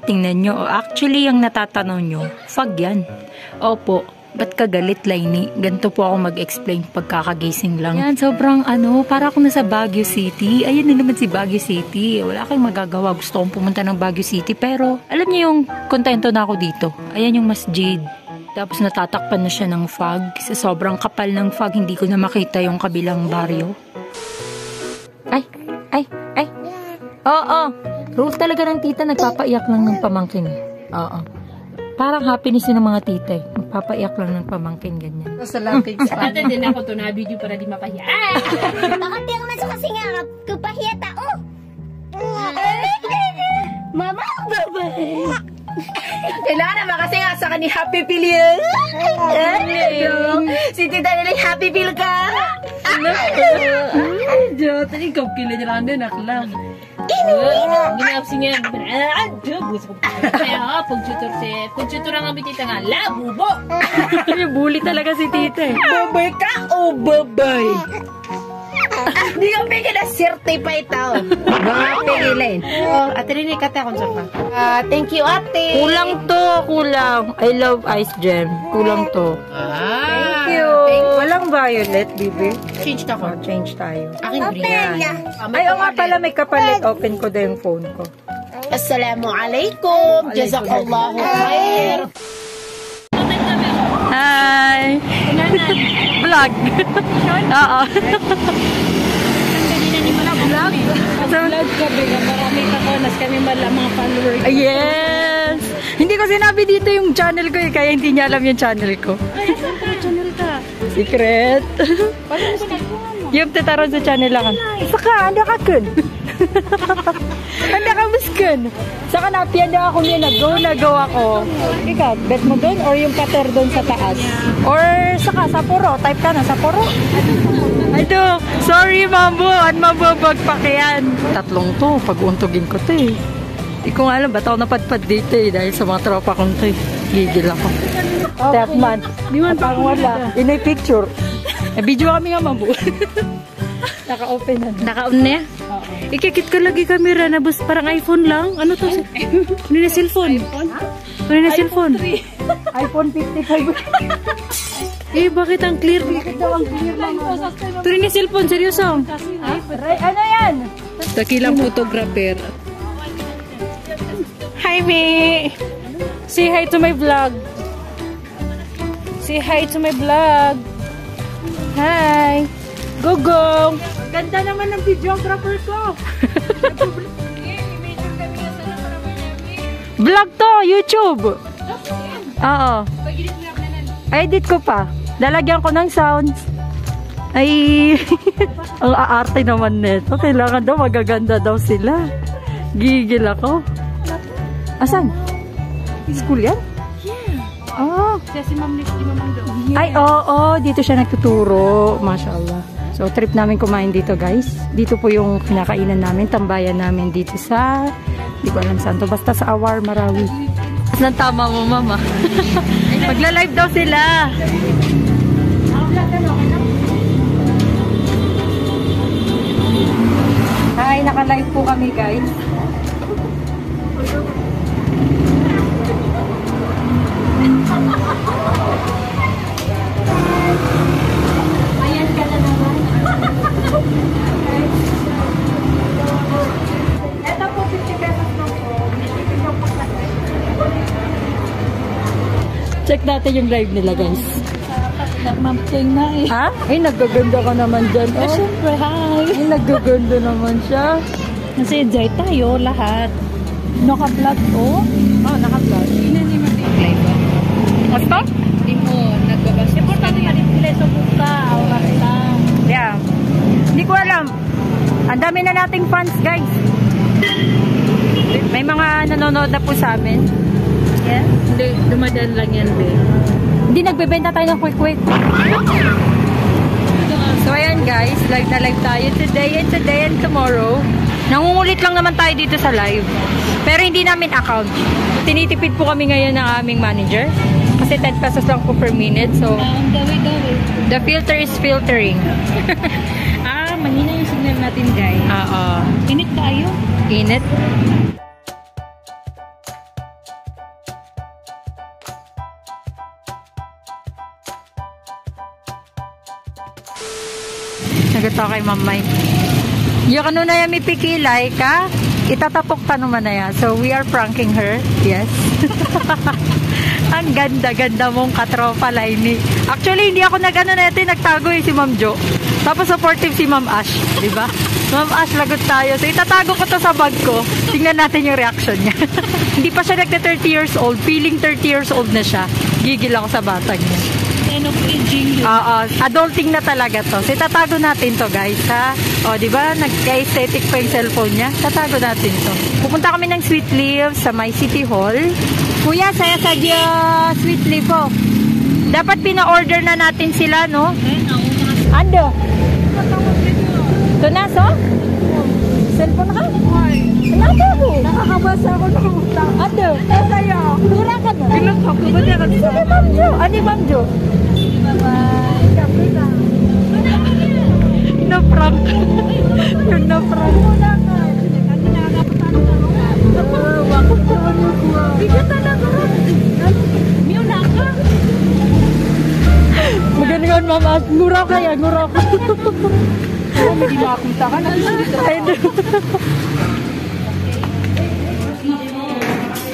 Tingnan nyo. Actually, yung natatanong nyo, fog yan. Opo. Ba't ka galit, Lainey? Ganito po ako mag-explain pagkakagising lang. Yan, sobrang para ako nasa Baguio City. Ayun na naman si Baguio City. Wala kayong magagawa. Gusto kong pumunta ng Baguio City. Pero, alam niyo yung kontento na ako dito. Ayan yung masjid. Tapos natatakpan na siya ng fog. Sa sobrang kapal ng fog, hindi ko na makita yung kabilang baryo. Ay! Oo! Rule talaga ng tita, nagpapaiyak lang ng pamangkin. Oo. Parang happiness ng mga tita eh. Magpapaiyak lang ng pamangkin, ganyan. Sa lapig sa Ate din ako to na video para di mapahiya. Bakit di ako masuk kasi nga kapahiya tao? Mama, babay. kailangan naman kasi nga sa kani happy feel yun. Si tita nila happy feel ka. Jo, tadi kau kila jalan dia nak lang. Ginap siya. Gusto ko. Kaya pagtutur ang abi tita nga labubo. Bully talaga si tita eh. Babay ka o babay? Di ka peke na certified tao. Mga pegilin. Ate rin ikate akong sapa. Thank you, ate. Kulang. I love ice gem. Kulang to. Thank you. Walang violet, bibi. Change na ko. Change tayo. Aking green. Ay, o nga pala, may kapalit. Open ko na yung phone ko. Assalamualaikum. Jazakallahu khair. Hi! Vlog. Oo. Vlog ka, Bega. Marami ka konas kami mga followers. Yes! Hindi ko sinabi dito yung channel ko eh, kaya hindi niya alam yung channel ko. Ay, saan ka channel ka? Secret. Yung tataron sa channel lang. Saka, anda ka kun. Anda ka muskun. Saka napian na ako niya, nag-go ako. Ikaw, bet mo dun or yung pater dun sa taas? Or saka, Sapporo. Type ka na, Sapporo. Ito, sorry mambo, at mababag pa kayan. Tatlong to, pag-untugin ko to eh. Hindi ko nga alam, ba't ako napadpad dito eh, dahil sa mga tropa kong to eh. Gigil ako. Tapman, parang wala. In a picture. Video kami nga mambo. Naka-open na. Naka-on na yan? Oo. Ikikit ko lagi camera na bus, parang iPhone lang. Ano to? Ano na cellphone? Ano na cellphone? iPhone 55. Eh, bakit ang clear? Bakit daw ang clear lang? Ito rin yung cellphone, seryoso. Ano yan? Takilang photographer. Hi, May! Say hi to my vlog. Say hi to my vlog. Hi! Go! Ganda naman ng videographer ko. Vlog to, YouTube. Oo. Edit ko pa. Lalagyan ko ng sounds. Ay, ang aarte naman nito. Kailangan daw, magaganda daw sila. Gigil ako. Asan? School yan? Yeah. Oh. Siya si Ma'am Nick, di Ma'am daw. Ay, oo. Dito siya nagtuturo. Mashallah. So, trip namin kumain dito, guys. Dito po yung kinakainan namin. Tambayan namin dito sa, hindi ko alam saan to. Basta sa Awar, Marawi. Saan tama mo, mama? Magla-live daw sila. Hi, naka-live po kami, guys. Ayan ka na naman. Ito po, 50 pesos lang po. Check natin yung live nila, guys. Nagmamping na eh. Ha? Ay, nagaganda ka naman dyan. Oh. Siyempre, hi. Ay, nagaganda naman siya. Kasi enjoy tayo lahat. Naka-vlog to? Oh, naka-vlog. Hindi mo live. Basta? Hindi mo nagbabas. Importante pa rin sila sa buka. Oras lang. Yeah. Hindi ko alam. Ang dami na nating fans, guys. May mga nanonood na po sa amin. Yes? Hindi, dumadaan lang yan, be. Hindi, nagbebenta tayo ng quick-quick. So, ayan guys. Live na live tayo today and tomorrow. Nangungulit lang naman tayo dito sa live. Pero hindi namin account. Tinitipid po kami ngayon ng aming manager. Kasi 10 pesos lang po per minute. So, the filter is filtering. Mahina yung signal natin, guys. Oo. Init tayo? Init. Nagot ako kay Mamay. Yung ano na yan, may pikilay ka, itatapok ta naman na yan. So, we are pranking her. Yes. Ang ganda-ganda mong katropa, Laini. Actually, hindi ako nagtago si Ma'am Jo. Tapos supportive si Ma'am Ash. Diba? Ma'am Ash, lagot tayo. So, itatago ko to sa bag ko. Tingnan natin yung reaction niya. Hindi pa siya nagta 30 years old. Feeling 30 years old na siya. Gigil ako sa batang niya. End of aging yun. Adulting na talaga to. So, itatago natin to, guys, ha? O, di ba? Nagka-aesthetic pa yung cellphone niya. Tatago natin to. Pupunta kami ng Sweet Leaf sa My City Hall. Kuya, saya sa Sweet Leaf, po. Dapat pina-order na natin sila, no? Ando? Ito na, so? Cellphone ka? Ano po? Nakakabasa ako ng utang. Ando? Sa'yo. Mura ka na. Ilang ka? Kumanya ka sa? Ma'am Jo. Ano Ma'am Jo? Bye-bye. Kapi na. Na-prank. Yung na-prank. Muna ka. Kasi nakakapatalo na ako. Bakit ka ano ko? Bigat talaga. Muna ka. Maganingan, Mama. Nguraw ka yan. Nguraw ka. Hindi makakita ka. Ay,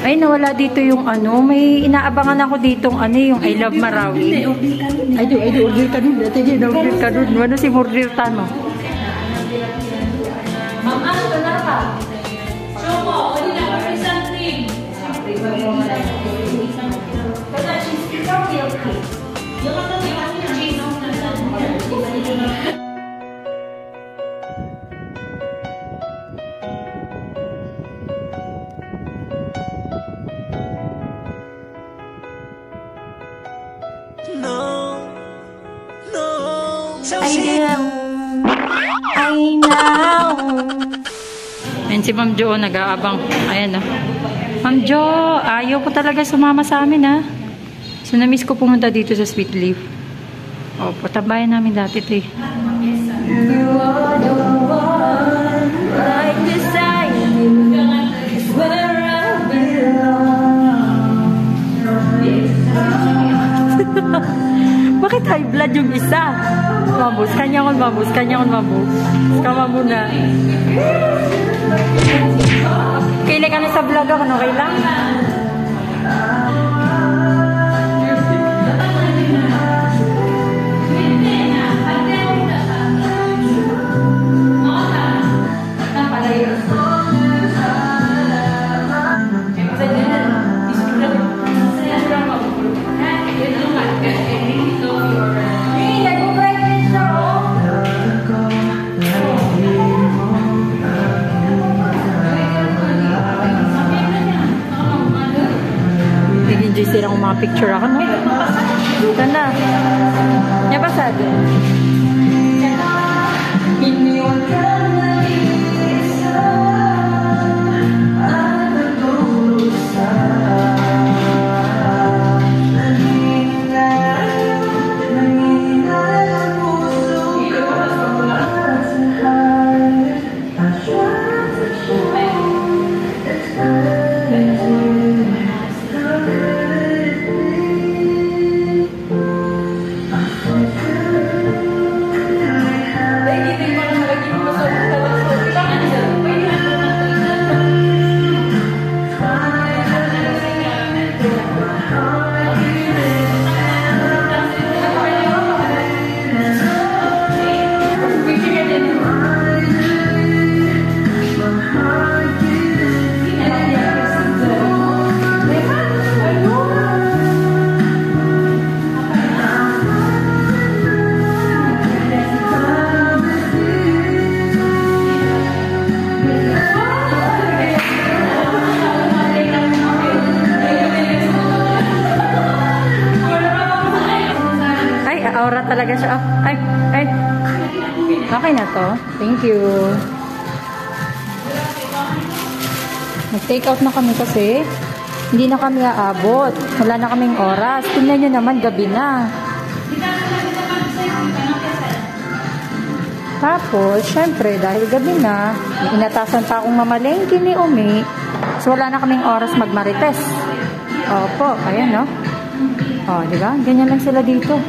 ay, nawala dito yung ano. May inaabangan ako ditong ano, yung I Love Marawi. Ay, di, order ka nun. Sige, order ka nun. Ano si Mordir Tano? Ma'am, ano ka na ka? Choco, hindi na ako isang cream. Kasi she's so guilty. Yung ako di kasi yung cheese on na lang. I know. Ayan si Ma'am Jo, nag-aabang. Ayan o. Ma'am Jo, ayaw po talaga sumama sa amin ha. So na-miss ko pumunta dito sa Sweet Leaf. O, patabayan namin dati ito eh. You are the one like beside you is where I belong. Bakit high blood yung isa? Mabus, kanya kon mabus, kanya kon mabus. Kama muna. Kailan ka na sa vlog ako, okay lang? Sirang mga picture ako, no? Ito na. Yan pa sabi. Aura talaga siya. Ay. Okay na to. Thank you. Nag-take out na kami kasi hindi na kami aabot. Wala na kaming oras. Tingnan nyo naman, gabi na. Tapos, syempre, dahil gabi na, inatasan pa akong mamalengke ni Umi. So, wala na kaming oras magmarites. Opo, ayan, no? O, diba? Ganyan lang sila dito.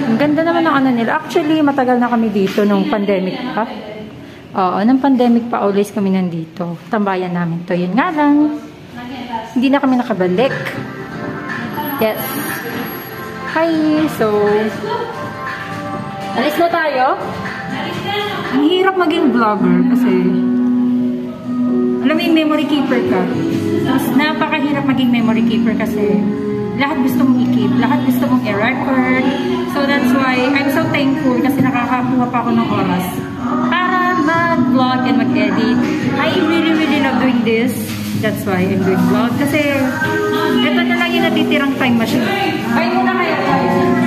Ang ganda naman ng ano nila. Actually, matagal na kami dito nung pandemic pa. Oo, nung pandemic pa, always kami nandito. Tambayan namin to. Yun nga lang. Hindi na kami nakabalik. Yes. Hi! So, alis na tayo. Ang hirap maging vlogger kasi alam mo yung memory keeper ka. Tapos napakahirap maging memory keeper kasi lahat gusto mong i-keep, lahat gusto mong i-record. So that's why I'm so thankful kasi nakakakuha pa ako ng oras para mag-vlog and mag-edit. I really love doing this. That's why I'm doing vlog. Kasi ito na lang yung natitirang time machine. Bye muna kayo guys.